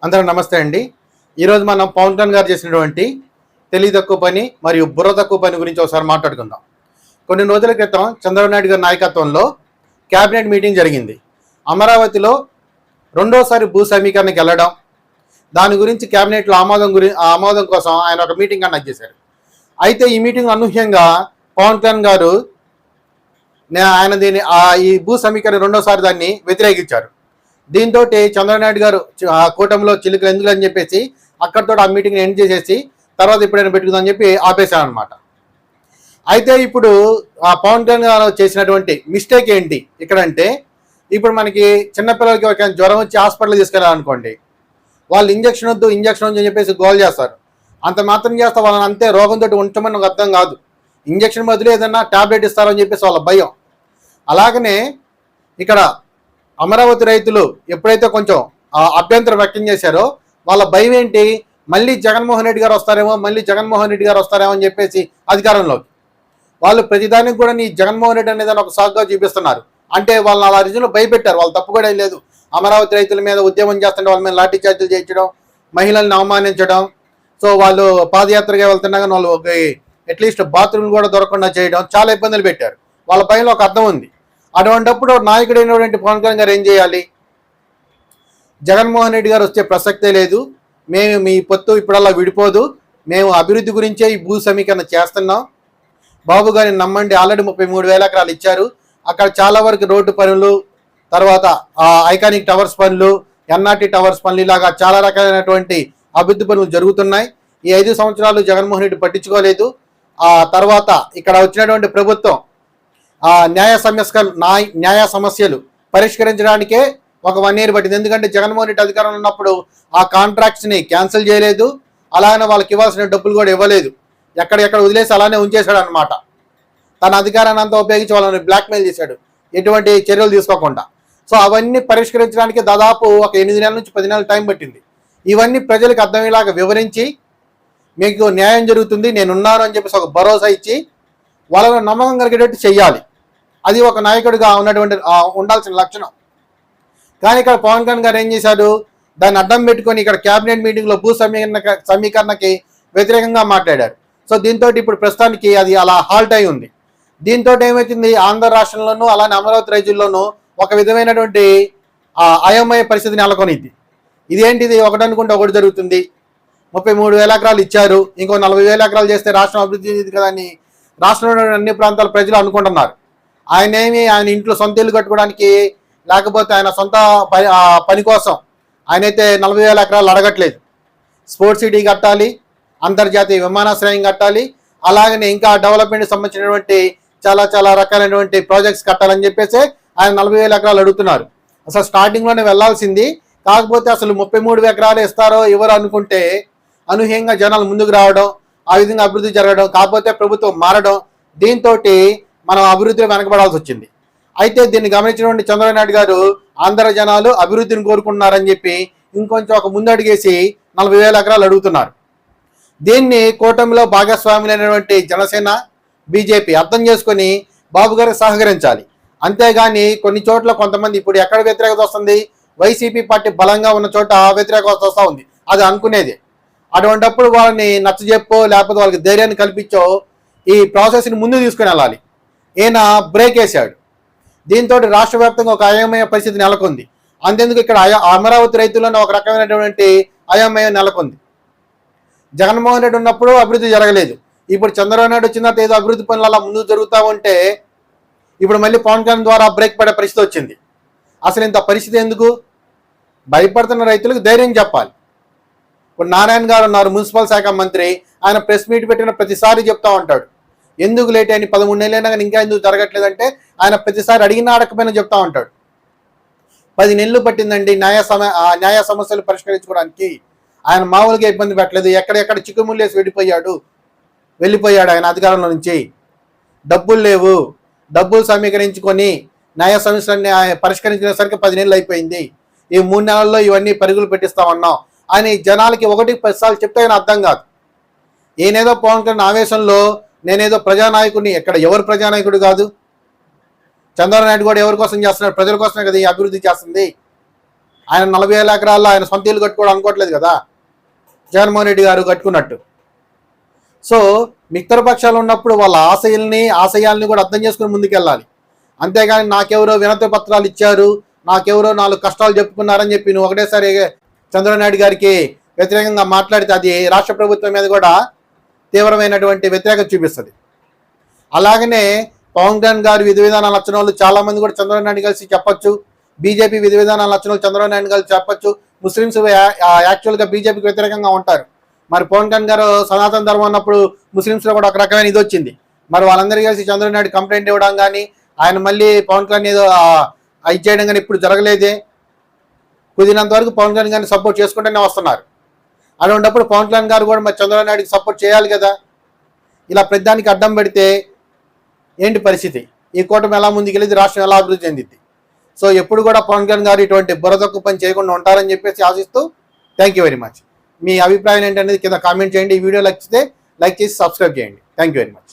అందరూ నమస్తే అండి. ఈరోజు మనం పవన్ కళ్యాణ్ గారు చేసినటువంటి తెలివి తక్కువ పని మరియు బుర్ర తక్కువ పని గురించి ఒకసారి మాట్లాడుకుందాం. కొన్ని రోజుల క్రితం చంద్రబాబు నాయుడు గారి నాయకత్వంలో క్యాబినెట్ మీటింగ్ జరిగింది. అమరావతిలో రెండోసారి భూ సమీకరణకి వెళ్ళడం, దాని గురించి క్యాబినెట్లో ఆమోదం కోసం ఆయన ఒక మీటింగ్ కండక్ట్ చేశారు. అయితే ఈ మీటింగ్ అనూహ్యంగా పవన్ కళ్యాణ్ గారు ఆయన ఈ భూ సమీకరణ రెండోసారి దాన్ని వ్యతిరేకించారు. దీంతో చంద్రబాబు నాయుడు గారు కూటమిలో చిలుకలు ఎందుకు అని చెప్పేసి అక్కడితో ఆ మీటింగ్ ఎండ్ చేసేసి తర్వాత ఎప్పుడైనా పెట్టుకుందని చెప్పి ఆపేశాను అనమాట. అయితే ఇప్పుడు ఆ పవన్ కళ్యాణ్ గారు చేసినటువంటి మిస్టేక్ ఏంటి ఇక్కడంటే, ఇప్పుడు మనకి చిన్నపిల్లలకి ఒక జ్వరం వచ్చి హాస్పిటల్ తీసుకెళ్ళాలనుకోండి, వాళ్ళు ఇంజక్షన్ వద్దు అని చెప్పేసి గోల్ చేస్తారు. అంత మాత్రం చేస్తే వాళ్ళని అంతే రోగంతో ఉంచమని నాకు అర్థం కాదు. ఇంజక్షన్ బదులు ఏదన్నా ట్యాబ్లెట్ ఇస్తారని చెప్పేసి వాళ్ళ భయం. అలాగనే ఇక్కడ అమరావతి రైతులు ఎప్పుడైతే కొంచెం అభ్యంతరం వ్యక్తం చేశారో వాళ్ళ భయం ఏంటి, మళ్ళీ జగన్మోహన్ రెడ్డి గారు వస్తారేమో అని చెప్పేసి అధికారంలోకి వాళ్ళు ప్రతిదానికి కూడా నీ జగన్మోహన్ రెడ్డి అనేది ఒక సాగుగా చూపిస్తున్నారు. అంటే వాళ్ళని అలా రీజన్లో భయపెట్టారు. వాళ్ళు తప్పు కూడా లేదు. అమరావతి రైతుల మీద ఉద్యమం చేస్తుంటే వాళ్ళ మీద లాఠీ చార్జీలు చేయించడం, మహిళల్ని అవమానించడం, సో వాళ్ళు పాదయాత్రగా వెళ్తుండగా వాళ్ళు అట్లీస్ట్ బాత్రూమ్ కూడా దొరకకుండా చేయడం, చాలా ఇబ్బందులు పెట్టారు. వాళ్ళ పైన ఒక అర్థం ఉంది. అటువంటిప్పుడు నాయకుడైనటువంటి పవన్ కళ్యాణ్ గారు ఏం చేయాలి? జగన్మోహన్ రెడ్డి గారు వచ్చే ప్రసక్తే లేదు, మేము మీ పొత్తు ఇప్పుడల్లా విడిపోదు, మేము అభివృద్ధి గురించే ఈ భూ సమీకరణ చేస్తున్నాం, బాబు గారిని నమ్మండి, ఆల్రెడీ 33,000 ఎకరాలు ఇచ్చారు, అక్కడ చాలా వరకు రోడ్డు పనులు, తర్వాత ఐకానిక్ టవర్స్ పనులు, ఎన్ఆర్టీ టవర్స్ పనులు, ఇలాగా చాలా రకాలైనటువంటి అభివృద్ధి పనులు జరుగుతున్నాయి. ఈ 5 సంవత్సరాలు జగన్మోహన్ రెడ్డి పట్టించుకోలేదు. ఆ తర్వాత ఇక్కడ వచ్చినటువంటి ప్రభుత్వం న్యాయ సమస్యలు పరిష్కరించడానికే ఒక 1 year పట్టింది. ఎందుకంటే జగన్మోహన్ రెడ్డి అధికారంలో ఉన్నప్పుడు ఆ కాంట్రాక్ట్స్ని క్యాన్సిల్ చేయలేదు, అలానే వాళ్ళకి ఇవ్వాల్సిన డబ్బులు కూడా ఇవ్వలేదు, ఎక్కడెక్కడ వదిలేసి అలానే ఉంచేశాడు అనమాట. తన అధికారాన్ని అంతా ఉపయోగించి వాళ్ళని బ్లాక్మెయిల్ చేశాడు, ఎటువంటి చర్యలు తీసుకోకుండా. సో అవన్నీ పరిష్కరించడానికి దాదాపు ఒక 8 నెలల నుంచి 10 నెలల టైం పట్టింది. ఇవన్నీ ప్రజలకు అర్థమయ్యేలాగా వివరించి మీకు న్యాయం జరుగుతుంది, నేనున్నాను అని చెప్పేసి ఒక భరోసా ఇచ్చి వాళ్ళలో నమ్మకం కలిగేటట్టు చెయ్యాలి. అది ఒక నాయకుడిగా ఉండాల్సిన లక్షణం. కానీ ఇక్కడ పవన్ కళ్యాణ్ గారు ఏం చేశారు, దాన్ని అడ్డం పెట్టుకొని ఇక్కడ క్యాబినెట్ మీటింగ్లో భూ సమీకరణకి వ్యతిరేకంగా మాట్లాడారు. సో దీంతో ఇప్పుడు ప్రస్తుతానికి అది అలా హాల్ట్ అయి ఉంది. దీంతో ఏమవుతుంది, ఆంధ్ర రాష్ట్రంలోనూ అలానే అమరావతి రైతుల్లోనూ ఒక విధమైనటువంటి అయోమయ పరిస్థితి నెలకొనిద్ది. ఇదేంటిది, ఒకటి అనుకుంటే ఒకటి జరుగుతుంది. 33,000 ఎకరాలు ఇచ్చారు, ఇంకో 40,000 ఎకరాలు చేస్తే రాష్ట్రం అభివృద్ధి చెందింది కదా అని రాష్ట్రంలోని అన్ని ప్రాంతాల ప్రజలు అనుకుంటున్నారు. ఆయన ఇంట్లో సొంత ఇల్లు కట్టుకోవడానికి, లేకపోతే ఆయన సొంత పని కోసం ఆయనైతే 40,000 ఎకరాలు అడగట్లేదు. స్పోర్ట్స్ సిటీ కట్టాలి, అంతర్జాతీయ విమానాశ్రయం కట్టాలి, అలాగనే ఇంకా డెవలప్మెంట్ సంబంధించినటువంటి చాలా రకాలైనటువంటి ప్రాజెక్ట్స్ కట్టాలని చెప్పేసి ఆయన 40,000 ఎకరాలు అడుగుతున్నారు. అసలు స్టార్టింగ్లోనే వెళ్లాల్సింది. కాకపోతే అసలు 33 ఎకరాలు ఇస్తారో ఎవరు అనుకుంటే అనూహ్యంగా జనాలు ముందుకు రావడం, ఆ విధంగా అభివృద్ధి జరగడం, కాకపోతే ప్రభుత్వం మారడం, దీంతో మనం అభివృద్ధిలో వెనకబడాల్సి వచ్చింది. అయితే దీన్ని గమనించినటువంటి చంద్రబాబు నాయుడు గారు ఆంధ్ర జనాలు అభివృద్ధిని కోరుకుంటున్నారని చెప్పి ఇంకొంచెం ఒక ముందడుగేసి 40,000 ఎకరాలు అడుగుతున్నారు. దీన్ని కూటమిలో భాగస్వాములైనటువంటి జనసేన, బీజేపీ అర్థం చేసుకొని బాబు గారికి సహకరించాలి. అంతేగాని కొన్ని చోట్ల కొంతమంది, ఇప్పుడు ఎక్కడ వ్యతిరేకత వస్తుంది, వైసీపీ పార్టీ బలంగా ఉన్న చోట వ్యతిరేకత వస్తూ ఉంది, అది అనుకునేది. అటువంటిప్పుడు వాళ్ళని నచ్చజెప్పో లేకపోతే వాళ్ళకి ధైర్యాన్ని కల్పించో ఈ ప్రాసెస్ని ముందు తీసుకుని వెళ్ళాలి. ఈయన బ్రేక్ వేశాడు. దీంతో రాష్ట్ర వ్యాప్తంగా ఒక అయోమయ పరిస్థితి నెలకొంది. అంతేందుకు ఇక్కడ అమరావతి రైతులను ఒక రకమైనటువంటి అయోమయం నెలకొంది. జగన్మోహన్ రెడ్డి ఉన్నప్పుడు అభివృద్ధి జరగలేదు, ఇప్పుడు చంద్రబాబు నాయుడు వచ్చిన తర్వాత ఏదో అభివృద్ధి పనులు అలా ముందుకు జరుగుతూ ఉంటే ఇప్పుడు మళ్ళీ పవన్ కళ్యాణ్ ద్వారా బ్రేక్ పడే పరిస్థితి వచ్చింది. అసలు ఇంత పరిస్థితి ఎందుకు? భయపడుతున్న రైతులకు ధైర్యం చెప్పాలి. ఇప్పుడు నారాయణ గారు ఉన్నారు, మున్సిపల్ శాఖ మంత్రి, ఆయన ప్రెస్ మీట్ పెట్టిన ప్రతిసారి చెప్తా ఉంటాడు, ఎందుకు లేట్ అని 13 నెలలైనా కానీ ఇంకా ఎందుకు జరగట్లేదంటే ఆయన ప్రతిసారి అడిగిన అడగకపోయినా చెప్తా ఉంటాడు. 10 నెలలు పట్టిందండి న్యాయ సమస్యలు పరిష్కరించుకోవడానికి. ఆయన మామూలుగా ఇబ్బంది పెట్టలేదు, ఎక్కడెక్కడ చిక్కుముళ్ళేసి వెళ్ళిపోయాడు ఆయన అధికారంలో నుంచి. డబ్బులు లేవు, డబ్బులు సమీకరించుకొని న్యాయ సమస్యలన్నీ పరిష్కరించేసరికి 10 నెలలు అయిపోయింది, ఈ 3 నెలల్లో ఇవన్నీ పరుగులు పెట్టిస్తామన్నాం అని జనాలకి 1-10 సార్లు చెప్తే ఆయన అర్థం కాదు. ఈయనేదో పవన్ కళ్యాణ్ ఆవేశంలో నేనేదో ప్రజానాయకుడిని, ఎక్కడ ఎవరు ప్రజానాయకుడు కాదు. చంద్రబాబు నాయుడు కూడా ఎవరి కోసం చేస్తున్నాడు, ప్రజల కోసమే కదా ఈ అభివృద్ధి చేస్తుంది. ఆయన 40,000 ఎకరాల్లో ఆయన సొంత ఇల్లు కట్టుకోవడం అనుకోవట్లేదు కదా జగన్మోహన్ రెడ్డి గారు కట్టుకున్నట్టు. సో మిత్రపక్షాలు ఉన్నప్పుడు వాళ్ళ ఆశయాల్ని కూడా అర్థం చేసుకుని ముందుకెళ్ళాలి. అంతేగాని నాకెవరో వినతి పత్రాలు ఇచ్చారు, నాకెవరో 4 కష్టాలు చెప్పుకున్నారని చెప్పి నువ్వు ఒకటేసారి చంద్రబాబు నాయుడు గారికి వ్యతిరేకంగా మాట్లాడితే అది రాష్ట్ర ప్రభుత్వం మీద కూడా తీవ్రమైనటువంటి వ్యతిరేకత చూపిస్తుంది. అలాగనే పవన్ కళ్యాణ్ గారి విధి విధానాలు నచ్చిన వాళ్ళు చాలా మంది కూడా చంద్రబాబు నాయుడు కలిసి చెప్పొచ్చు, బీజేపీ విధి విధానాలు నచ్చిన వాళ్ళు చంద్రబాబు నాయుడు కలిసి చెప్పొచ్చు. ముస్లిమ్స్ యాక్చువల్గా బీజేపీకి వ్యతిరేకంగా ఉంటారు. మరి పవన్ కళ్యాణ్ గారు సనాతన ధర్మం అన్నప్పుడు ముస్లిమ్స్లో కూడా ఒక రకమైన ఇది వచ్చింది. మరి వాళ్ళందరికీ కలిసి చంద్రబాబు నాయుడు కంప్లైంట్ ఇవ్వడం కానీ, ఆయన మళ్ళీ పవన్ కళ్యాణ్ ఏదో ఇది చేయడం కానీ ఇప్పుడు జరగలేదే. కుదిరినంత వరకు పవన్ కళ్యాణ్ గారిని సపోర్ట్ చేసుకుంటూనే వస్తున్నారు. అటువంటిప్పుడు పవన్ కళ్యాణ్ గారు కూడా మరి చంద్రబాబు నాయుడుకి సపోర్ట్ చేయాలి కదా. ఇలా ప్రతిదానికి అడ్డం పెడితే ఏంటి పరిస్థితి? ఈ కూటమి ఎలా ముందుకెళ్ళింది, రాష్ట్రం ఎలా అభివృద్ధి చెందింది? సో ఎప్పుడు కూడా పవన్ కళ్యాణ్ గారు ఇటువంటి బురదొక్కు పని చేయకుండా ఉంటారని చెప్పేసి ఆశిస్తూ థ్యాంక్ యూ వెరీ మచ్. మీ అభిప్రాయం ఏంటనేది కింద కామెంట్ చేయండి. ఈ వీడియో నచ్చితే లైక్ చేసి సబ్స్క్రైబ్ చేయండి. Thank you very much.